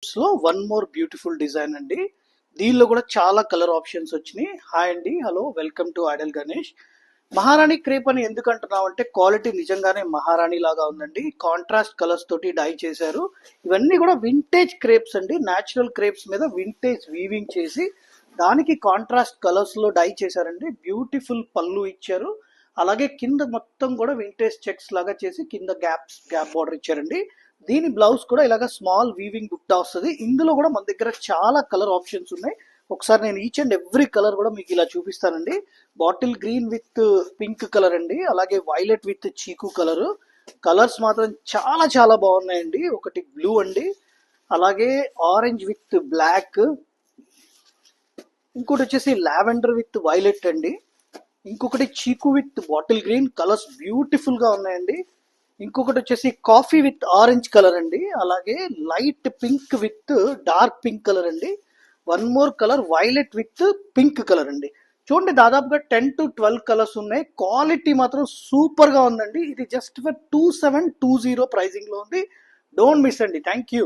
లో one more beautiful design అండి. దీనిలో కూడా చాలా కలర్ ఆప్షన్స్ వచ్చినాయి. హాయ్ అండి, hello, welcome to Idol Ganesh. మహారాణి క్రేప్ అని ఎందుకు అంటున్నాం అంటే క్వాలిటీ నిజంగానే మహారాణి లాగా ఉందండి. కాంట్రాస్ట్ కలర్స్ తోటి డై చేశారు. ఇవన్నీ కూడా వింటేజ్ క్రేప్స్ అండి. న్యాచురల్ క్రేప్స్ మీద వింటేజ్ వీవింగ్ చేసి దానికి కాంట్రాస్ట్ కలర్స్ లో డై చేశారండి. బ్యూటిఫుల్ పళ్ళు ఇచ్చారు. అలాగే కింద మొత్తం కూడా వింటేజ్ చెక్స్ లాగా చేసి కింద గ్యాప్ బార్డర్ ఇచ్చారండి. దీని బ్లౌజ్ కూడా ఇలాగ స్మాల్ వీవింగ్ బుట్ట వస్తుంది. ఇందులో కూడా మన దగ్గర చాలా కలర్ ఆప్షన్స్ ఉన్నాయి. ఒకసారి నేను ఈచ్ అండ్ ఎవ్రీ కలర్ కూడా మీకు ఇలా చూపిస్తానండి. Bottle green with pink colour అండి, అలాగే వైలెట్ విత్ చీకు కలర్. కలర్స్ మాత్రం చాలా చాలా బాగున్నాయండి. ఒకటి బ్లూ అండి, అలాగే ఆరెంజ్ విత్ బ్లాక్, ఇంకోటి వచ్చేసి లావెండర్ విత్ వైలెట్ అండి, ఇంకొకటి చీకు with bottle green. Colours beautiful గా ఉన్నాయండి. ఇంకొకటి వచ్చేసి కాఫీ విత్ ఆరెంజ్ కలర్ అండి, అలాగే light pink with dark pink colour అండి. One more colour violet with pink colour అండి. చూడండి, దాదాపుగా 10 to 12 కలర్స్ ఉన్నాయి. క్వాలిటీ మాత్రం సూపర్ గా ఉందండి. ఇది జస్ట్ ఫర్ 2720 ప్రైజింగ్ లో ఉంది. డోంట్ మిస్ అండి. Thank you.